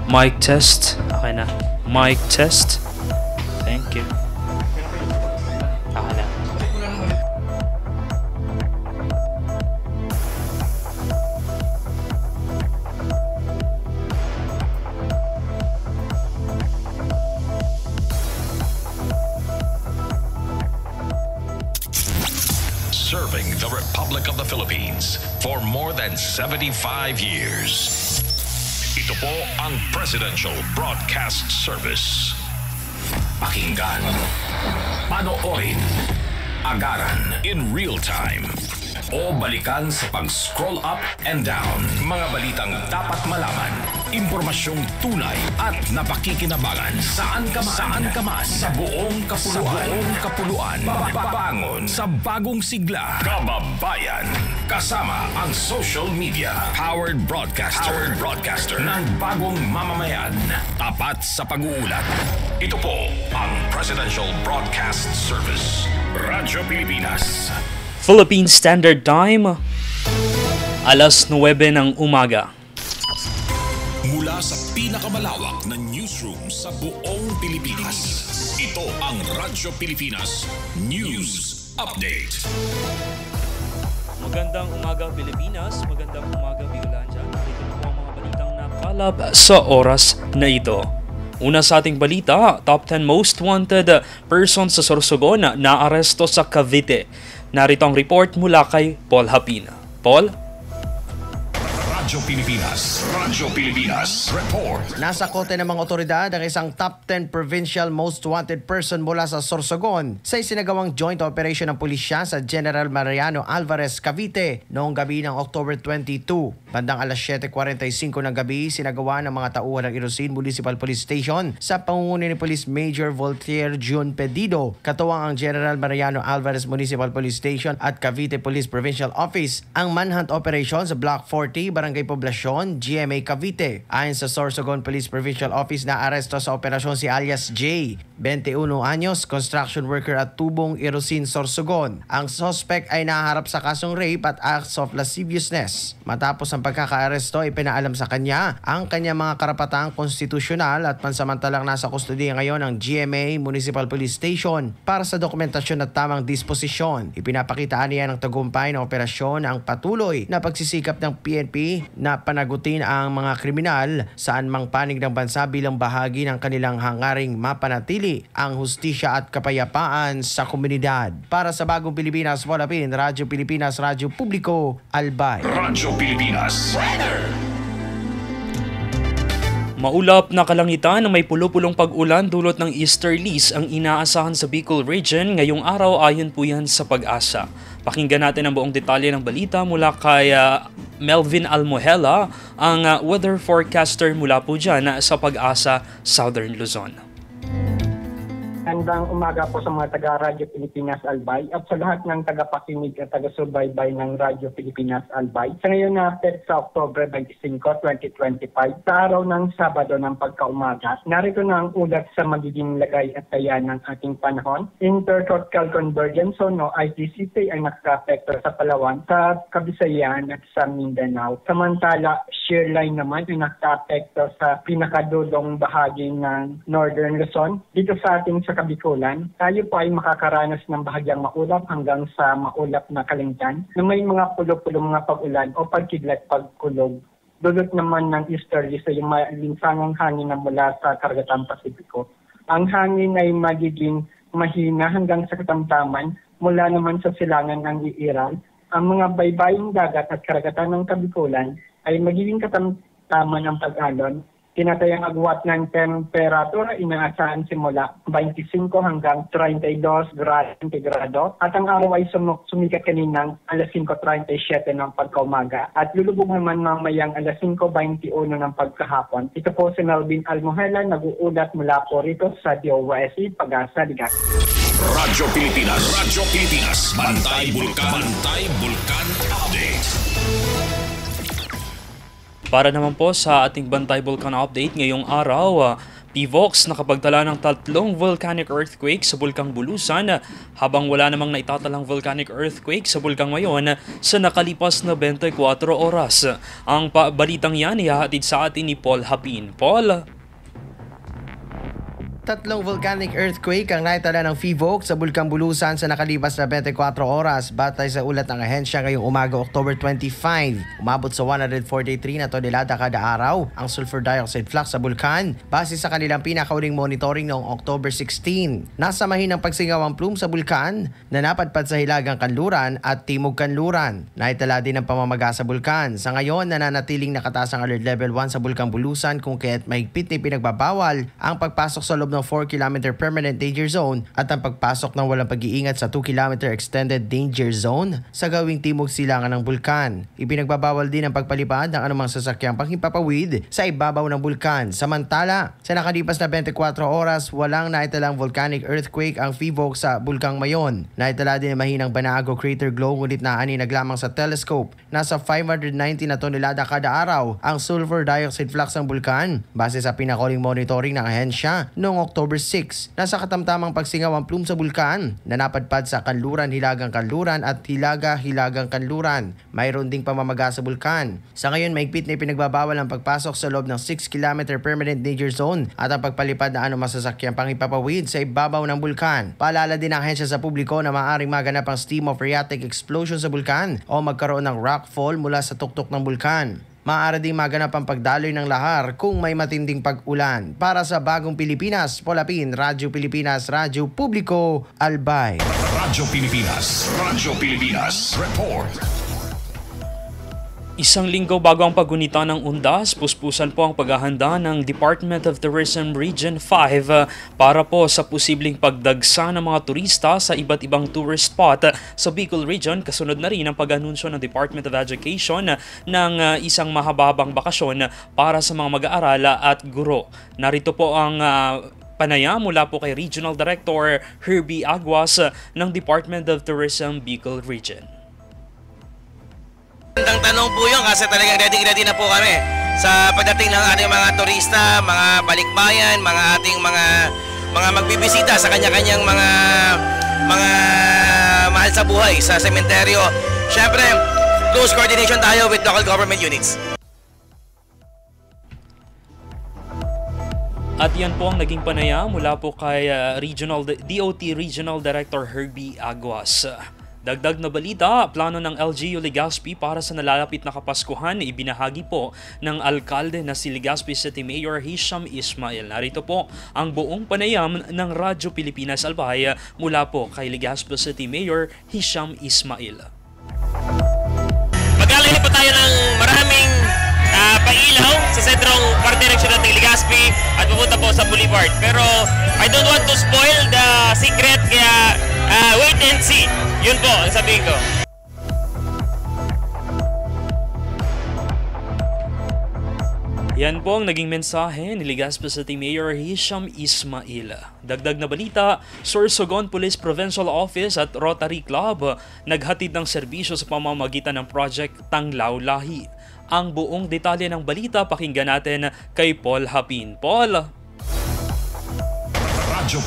Mic test. Okay na. Mic test. Thank you. Okay na. Serving the Republic of the Philippines for more than 75 years. Ito po ang Presidential Broadcast Service. Pakinggan, panoorin, agaran in real time, o balikan sa pag-scroll up and down. Mga balitang dapat malaman, impormasyong tunay at napakikinabangan. Saan ka man, sa buong kapuluan, babangon sa bagong sigla. Kababayan, kasama ang social media. Powered broadcaster ng bagong mamamayan. Tapat sa pag-uulat. Ito po ang Presidential Broadcast Service. Radyo Pilipinas. Philippine Standard Time, alas 9 ng umaga. Mula sa pinakamalawak na newsroom sa buong Pilipinas, ito ang Radyo Pilipinas News Update. Magandang umaga Pilipinas, magandang umaga Biolanja. Narito na po ang mga balitang nakalap sa oras na ito. Una sa ating balita, top 10 most wanted person sa Sorsogon na aresto sa Cavite. Narito ang report mula kay Paul Hapina. Paul? Radyo Pilipinas report. Nasa kote ng mga otoridad ang isang top 10 provincial most wanted person mula sa Sorsogon sa isinagawang joint operation ng pulisya sa General Mariano Alvarez, Cavite noong gabi ng October 22. Bandang alas 7:45 ng gabi, sinagawa ng mga tauhan ng Irosin Municipal Police Station sa pangunguna ni Police Major Voltaire June Pedido, katuwang ang General Mariano Alvarez Municipal Police Station at Cavite Police Provincial Office ang manhunt operation sa Block 40, Barangay Poblacion, GMA Cavite. Ayon sa Sorsogon Police Provincial Office, na aresto sa operasyon si alias J, 21 anyos, construction worker at tubong Irosin, Sorsogon. Ang suspect ay naharap sa kasong rape at acts of lasciviousness. Matapos ang pagkakaaresto, ipinaalam sa kanya ang kanyang mga karapatang konstitusyonal at pansamantalang nasa kustodiya ngayon ng GMA Municipal Police Station para sa dokumentasyon at tamang disposisyon. Ipinapakitaan niya ng tagumpay ng operasyon ang patuloy na pagsisikap ng PNP na panagutin ang mga kriminal saan mang panig ng bansa bilang bahagi ng kanilang hangaring mapanatili ang hustisya at kapayapaan sa komunidad. Para sa Bagong Pilipinas, Volapin, Radyo Pilipinas, Radyo Publiko, Albay. Radyo Pilipinas weather. Maulap na kalangitan na may pulo-pulong pag-ulan dulot ng easterlies ang inaasahan sa Bicol Region ngayong araw ayon po yan sa Pag-asa. Pakinggan natin ang buong detalye ng balita mula kay Melvin Almohela, ang weather forecaster mula po dyan sa Pag-asa, Southern Luzon. Magandang umaga po sa mga taga-Radyo Pilipinas Albay at sa lahat ng tagapakinig at taga-subaybay ng Radyo Pilipinas Albay. Sa ngayon na sa October 25, 2025, sa araw ng Sabado ng pagkaumaga, narito na ang ulat sa magiging lagay at taya ng ating panahon. Intertropical Convergence o ITCT ay nakaka-apekto sa Palawan, sa Kabisayan at sa Mindanao. Samantala, shear line naman ay nakaka-apekto sa pinakadulong bahagi ng Northern Luzon. Dito sa ating sa Kabikulan, tayo po ay makakaranas ng bahagyang maulap hanggang sa maulap na kalangitan na may mga pulo-pulong mga pag-ulan o pagkidlat pagkulog. Dulot naman ng easterly sa yung malinsangang hangin na mula sa Karagatan Pasipiko. Ang hangin ay magiging mahina hanggang sa katamtaman mula naman sa silangan ng Iiral. Ang mga baybaying dagat at karagatan ng Kabikulan ay magiging katamtaman ng pag-alon. Tinatayang agwat ng temperatura inaasahan simula 25 hanggang 32 grado sentigrado at ang araw ay sumikat kaninang alas 5:37 ng pagkaumaga at lulubog naman mamayang alas 5:21 ng pagkahapon. Ito po si Melvin Almohela, nag-uulat mula po rito sa DOYC Pag-asa, Ligas. Radyo Pilipinas, Bantay Bulkan Update. Para naman po sa ating Bantay Bulkan Update ngayong araw, TVOX nakapagtala ng 3 volcanic earthquake sa Bulkang Bulusan habang wala namang naitatalang volcanic earthquake sa Bulkang Mayon sa nakalipas na 24 oras. Ang balitang yan ihahatid sa atin ni Paul Hapin. Paul? 3 volcanic earthquake ang naitala ng PHIVOLC sa Bulkang Bulusan sa nakalipas na 24 oras batay sa ulat ng ahensya ngayong umaga October 25. Umabot sa 143 na tonelada kada araw ang sulfur dioxide flux sa bulkan base sa kanilang pinakauling monitoring noong October 16. Nasa mahinang pagsingaw ang plume sa bulkan na napadpad sa hilagang kanluran at timog kanluran. Naitala din ang pamamaga sa bulkan. Sa ngayon, nananatiling nakataas ang alert level 1 sa Bulkang Bulusan kung kaya't mahigpit na pinagbabawal ang pagpasok sa loob ng 4 km permanent danger zone at ang pagpasok ng walang pag-iingat sa 2 km extended danger zone sa gawing timog silangan ng bulkan. Ipinagbabawal din ang pagpalipad ng anumang sasakyang panghimpapawid sa ibabaw ng bulkan. Samantala, sa nakalipas na 24 oras, walang naitalang volcanic earthquake ang PHIVOLC sa Bulkang Mayon. Naitala din ang mahinang Banahago crater glow ngunit naaninag lamang sa telescope. Nasa 590 na tonelada kada araw ang sulfur dioxide flux ng bulkan base sa pinakauling monitoring ng ahensya noong October 6. Nasa katamtamang pagsingaw ang plume sa bulkan na napadpad sa kanluran, hilagang kanluran at hilaga-hilagang kanluran. Mayroon ding pamamaga sa bulkan. Sa ngayon, mahigpit na ipinagbabawal ang pagpasok sa loob ng 6 km permanent danger zone at ang pagpalipad na anumang sasakyang pangipapawid sa ibabaw ng bulkan. Paalala din ang ahensya sa publiko na maaaring maganap ang steam of phreatic explosion sa bulkan o magkaroon ng rockfall mula sa tuktok ng bulkan. Maaari din maganap ang pagdaloy ng lahar kung may matinding pag-ulan. Para sa Bagong Pilipinas, Paul Hapin, Radyo Pilipinas, Radyo Publiko, Albay. Radyo Pilipinas, report. Isang linggo bago ang paggunita ng undas, puspusan po ang paghahanda ng Department of Tourism Region 5 para po sa posibleng pagdagsa ng mga turista sa iba't ibang tourist spot sa Bicol Region. Kasunod na rin ang pag-anunsyo ng Department of Education ng isang mahababang bakasyon para sa mga mag-aaral at guro. Narito po ang panaya mula po kay Regional Director Herbie Aguas ng Department of Tourism Bicol Region. Ang tanong po yun kasi talagang ready na po kami sa pagdating ng ating mga turista, mga balikbayan, mga ating mga magbibisita sa kanya-kanyang mga mahal sa buhay sa sementeryo. Siyempre, close coordination tayo with local government units. At yan po ang naging panaya mula po kay DOT Regional Director Herbie Aguas. Dagdag na balita, plano ng LGU Legazpi para sa nalalapit na Kapaskuhan ibinahagi po ng alkalde na si Legazpi City Mayor Hisham Ismail. Narito po ang buong panayam ng Radyo Pilipinas Albay mula po kay Legazpi City Mayor Hisham Ismail. Maglalagay po tayo ng maraming pailaw sa sentrong parte ng siyudad ng Legazpi at pupunta po sa Boulevard. Pero I don't want to spoil the secret kaya wait and see. Yun po ang sabihin ko. Yan po ang naging mensahe ni Legazpi City Mayor Hisham Ismail. Dagdag na balita, Sorsogon Police Provincial Office at Rotary Club naghatid ng serbisyo sa pamamagitan ng Project Tanglaw Lahi. Ang buong detalye ng balita pakinggan natin kay Paul Hapin. Paul! Radyo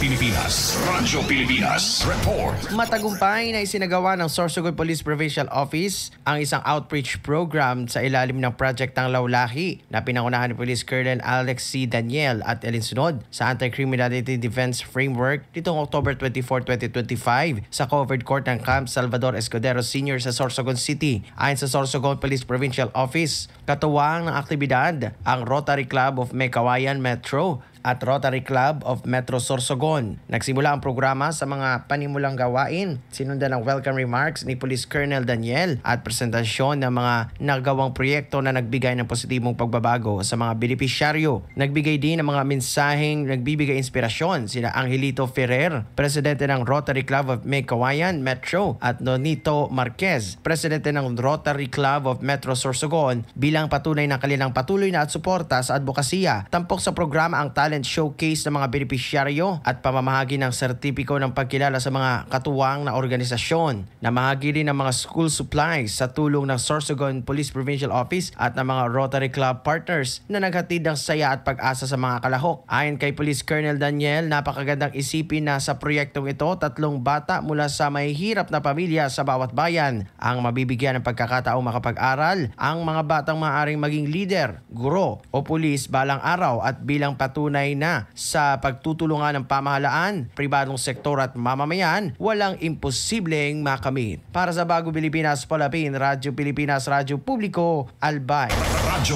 Pilipinas, report. Matagumpay na isinagawa ng Sorsogon Police Provincial Office ang isang outreach program sa ilalim ng Project Tanglaw Lahi na pinangunahan ni Police Colonel Alex C. Daniel at alinsunod sa Anti-Criminality Defense Framework nitong October 24, 2025 sa covered court ng Camp Salvador Escudero Sr. sa Sorsogon City. Ayon sa Sorsogon Police Provincial Office, katuwang ng aktibidad ang Rotary Club of Meycauayan Metro at Rotary Club of Metro Sorsogon. Nagsimula ang programa sa mga panimulang gawain. Sinundan ng welcome remarks ni Police Colonel Daniel at presentasyon ng mga nagawang proyekto na nagbigay ng positibong pagbabago sa mga benepisyaryo. Nagbigay din ng mga mensaheng nagbibigay inspirasyon sina Angelito Ferrer, Presidente ng Rotary Club of Meycauayan Metro at Nonito Marquez, Presidente ng Rotary Club of Metro Sorsogon bilang patunay ng kanilang patuloy na at suporta sa advokasya. Tampok sa programa ang talent talent showcase ng mga benepisyaryo at pamamahagi ng sertipiko ng pagkilala sa mga katuwang na organisasyon. Namahagi rin ng mga school supplies sa tulong ng Sorsogon Police Provincial Office at ng mga Rotary Club partners na naghatid ng saya at pag-asa sa mga kalahok. Ayon kay Police Colonel Daniel, napakagandang isipin na sa proyektong ito, 3 bata mula sa mahihirap na pamilya sa bawat bayan ang mabibigyan ng pagkakataong makapag-aral. Ang mga batang maaaring maging leader, guro o pulis balang araw at bilang patunay na sa pagtutulungan ng pamahalaan, pribadong sektor at mamamayan, walang imposibleng makamit. Para sa Bago Pilipinas, Palapin, Radyo Pilipinas, Radyo Publiko, Albay. Radyo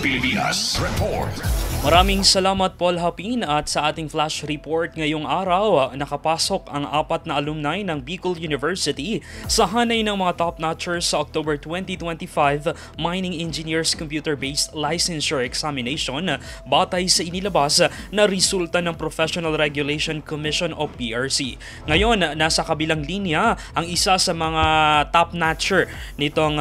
Pilipinas Report. Maraming salamat Paul Hapin at sa ating flash report ngayong araw, nakapasok ang 4 na alumni ng Bicol University sa hanay ng mga top-notchers sa October 2025 Mining Engineers Computer-Based Licensure Examination batay sa inilabas na resulta ng Professional Regulation Commission o PRC. Ngayon, nasa kabilang linya ang isa sa mga top-notcher nitong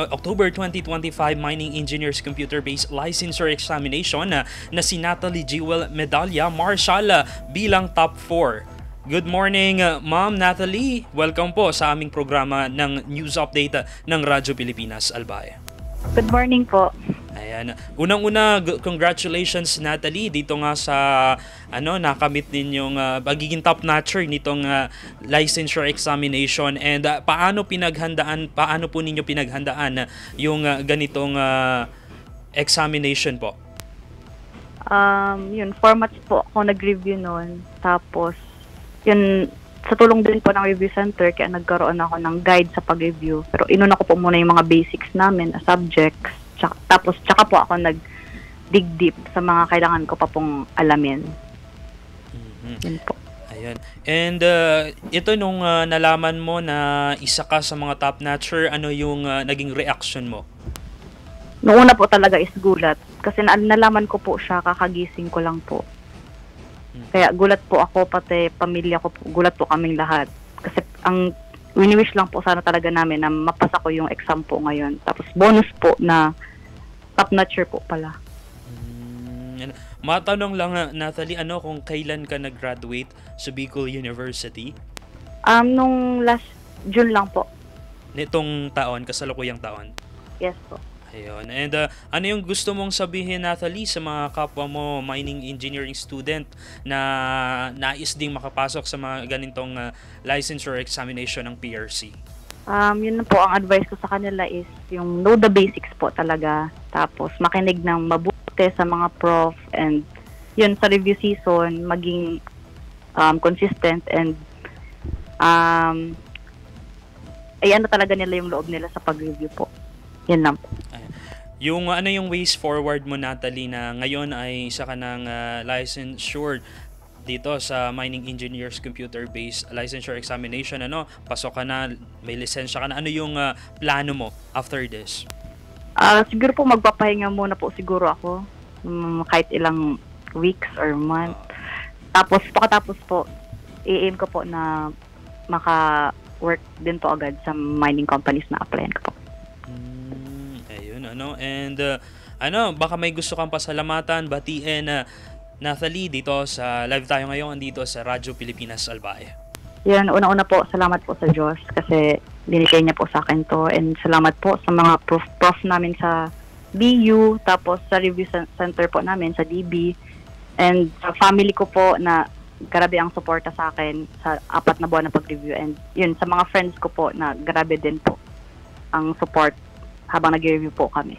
October 2025 Mining Engineers Computer-Based Licensure Examination na si Natalie Jewel Medalla Marshall bilang top 4. Good morning, Ma'am Natalie. Welcome po sa aming programa ng News Update ng Radyo Pilipinas Albay. Good morning po. Ayan. Unang-una, congratulations Natalie dito nga sa nakamit ninyong pagiging top-notcher nitong licensure examination, and paano po ninyo pinaghandaan yung ganitong examination po? Yun, formats po ako nag-review noon. Tapos, yun, sa tulong din po ng review center, kaya nagkaroon ako ng guide sa pag-review. Pero inuna ko po muna yung mga basics namin, subjects. Tsaka po ako nag-dig deep sa mga kailangan ko pa pong alamin. Yun po. Ayun. And ito nung nalaman mo na isa ka sa mga top-notcher, ano yung naging reaction mo? Noong una po talaga is gulat. Kasi nalaman ko po siya, kakagising ko lang po. Kaya gulat po ako, pati pamilya ko po, gulat po kaming lahat. Kasi ang wini-wish lang po sana talaga namin na mapasa ko yung exam po ngayon. Tapos bonus po na top-notcher po pala. Matanong lang Natalie, kung kailan ka nag-graduate sa Bicol University? Nung last June lang po. Nitong taon, kasalukuyang taon? Yes po. Ayun. And ano yung gusto mong sabihin, Natalie, sa mga kapwa mo mining engineering student na nais ding makapasok sa mga ganitong licensure examination ng PRC? Yun na po, ang advice ko sa kanila is yung know the basics po talaga. Tapos makinig ng mabuti sa mga prof, and yun sa review season, maging consistent and talaga nila yung loob nila sa pag-review po. Yan lang po. Yung yung ways forward mo, Natalie, na ngayon ay isa ka ng licensure dito sa Mining Engineers Computer-Based Licensure Examination, pasok ka na, may lisensya ka na. Ano yung plano mo after this? Siguro po magpapahinga muna po siguro ako, kahit ilang weeks or month. Tapos pagkatapos po, i-aim ko po na maka-work din po agad sa mining companies na applyan ko po. And baka may gusto kang pasalamatan, batiin Natalie dito sa live tayo ngayon dito sa Radyo Pilipinas Albay. Yan, una-una po, salamat po sa Diyos kasi binigay niya po sa akin to, and salamat po sa mga prof namin sa BU, tapos sa review center po namin sa DB, and sa family ko po na grabe ang suporta sa akin sa 4 na buwan na pag-review, and yun, sa mga friends ko po na grabe din po ang support habang nag-review po kami.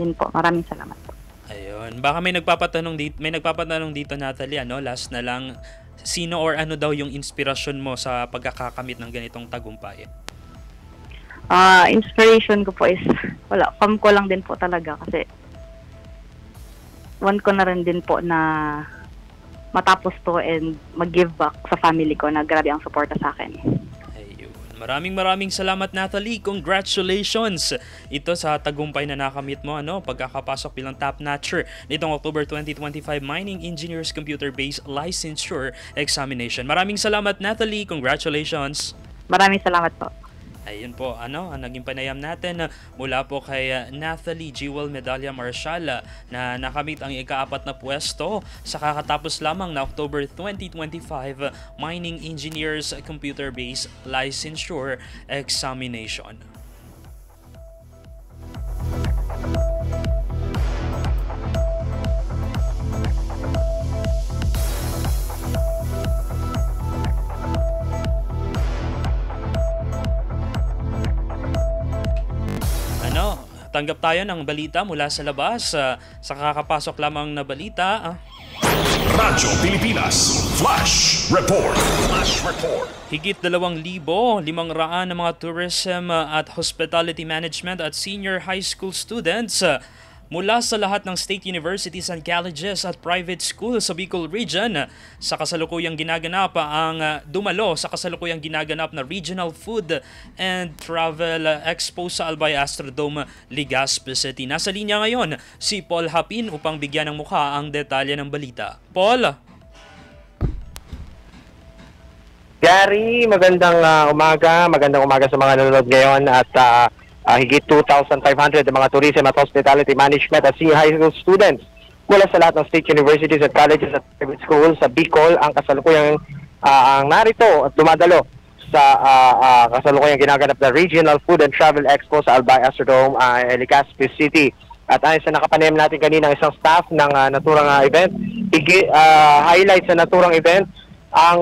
Yun po, maraming salamat po. Ayun, baka may nagpapatanong dito Natalie, last na lang, sino or ano daw yung inspirasyon mo sa pagkakakamit ng ganitong tagumpay? Inspiration ko po is, fam ko lang din po talaga kasi want ko na rin din po na matapos to and mag-give back sa family ko na grabe ang suporta sa akin. Maraming salamat, Natalie. Congratulations! Ito sa tagumpay na nakamit mo, pagkakapasok bilang top-notcher nitong October 2025 Mining Engineers Computer-Based Licensure Examination. Maraming salamat, Natalie. Congratulations! Maraming salamat po. Ayun po, ang naging panayam natin mula po kay Nathalie Jewel Medalla Marshall na nakamit ang ika-4 na pwesto sa kakatapos lamang na October 2025 Mining Engineers Computer-Based Licensure Examination. Tanggap tayo ng balita mula sa labas. Sa kakapasok lamang na balita. Radyo Pilipinas Flash Report. Flash Report. Higit 2,500 na mga tourism at hospitality management at senior high school students mula sa lahat ng state universities and colleges at private schools sa Bicol Region sa kasalukuyang ginaganap dumalo sa kasalukuyang ginaganap na Regional Food and Travel Expo sa Albay Astrodome, Legazpi City. Nasa linya ngayon si Paul Hapin upang bigyan ng mukha ang detalye ng balita. Paul? Gary, magandang umaga sa mga nanonood ngayon at higit 2,500 na mga tourism at hospitality management at senior high school students mula sa lahat ng state universities at colleges at private schools sa Bicol ang kasalukuyang ang narito at dumadalo sa kasalukuyang ginaganap na Regional Food and Travel Expo sa Albay Astrodome, Legazpi City. At ayon sa nakapanayam natin kanina isang staff ng naturang event, highlight sa naturang event ang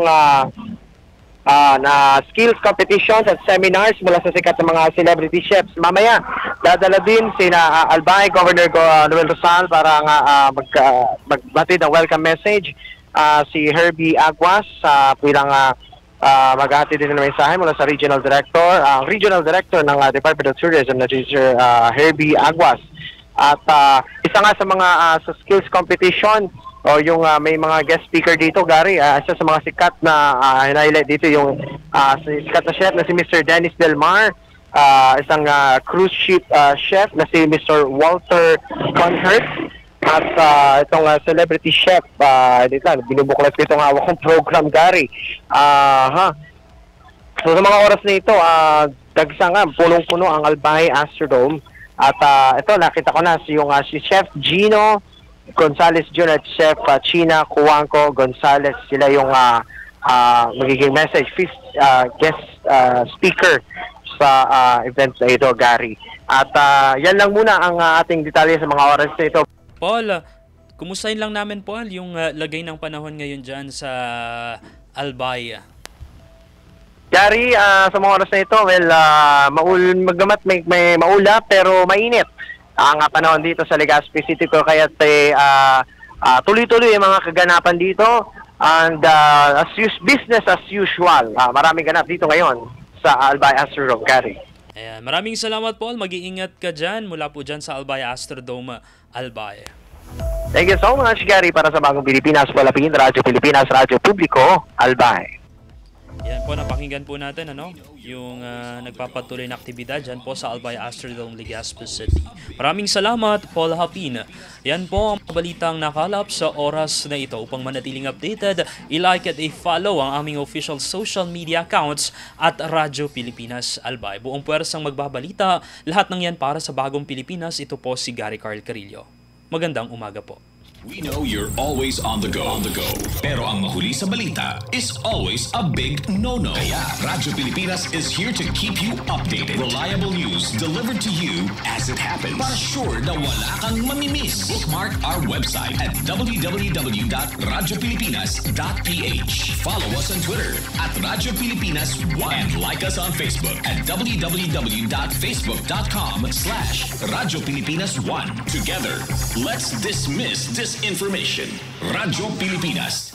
na skills competitions at seminars mula sa sikat ng mga celebrity chefs. Mamaya, dadala din sina Albay Governor Noel Rosal para magbatid ng welcome message. Si Herbie Aguas bilang maghatid din ng mensahe mula sa Regional Director ng Department of Tourism na si Sir Herbie Aguas. At isa nga sa mga sa skills competition o yung may mga guest speaker dito, Gary, isa sa mga sikat na highlight dito yung sikat na chef na si Mr. Dennis Del Mar, isang cruise ship chef na si Mr. Walter Conhert, at itong celebrity chef, binubuklat ko itong hawak kong program, Gary. So sa mga oras na ito, dagsang punong-puno ang Albay Astrodome. At ito, nakita ko na si Chef Gino Gonzales Jr. at Chef China Cuanco Gonzales. Sila yung magiging guest speaker sa event na ito, Gary. At yan lang muna ang ating detalye sa mga oras na ito. Paul, kumustahin lang namin, Paul, yung lagay ng panahon ngayon dyan sa Albay. Gary, sa mga oras na ito, maggamat may maula pero mainit ang panahon dito sa Legazpi City ko, kaya tuloy-tuloy ang mga kaganapan dito and business as usual. Maraming ganap dito ngayon sa Albay Astrodome, Gary. Ayan, maraming salamat, Paul. Mag-iingat ka dyan mula po dyan sa Albay Astrodome, Albay. Thank you so much, Gary, para sa Bagong Pilipinas, Palapin, Radyo Pilipinas, Radyo Publiko, Albay. Yan po, napakinggan po natin yung nagpapatuloy na aktibidad dyan po sa Albay Astrodome, Legazpi City. Maraming salamat, Paul Hapin. Yan po ang balitang nakalap sa oras na ito. Upang manatiling updated, i-like at i-follow ang aming official social media accounts at Radyo Pilipinas Albay. Buong puwersang magbabalita, lahat ng yan para sa Bagong Pilipinas. Ito po si Gary Carl Carillo. Magandang umaga po. We know you're always on the go. Pero ang mahuli sa balita is always a big no-no. Kaya Radyo Pilipinas is here to keep you updated. Reliable news delivered to you as it happens. Para sure na wala kang mamimiss. Bookmark our website at www.radiopilipinas.ph. Follow us on Twitter at Radyo Pilipinas 1 and like us on Facebook at www.facebook.com/Radyo Pilipinas 1. Together, let's dismiss disinformation. Radyo Pilipinas,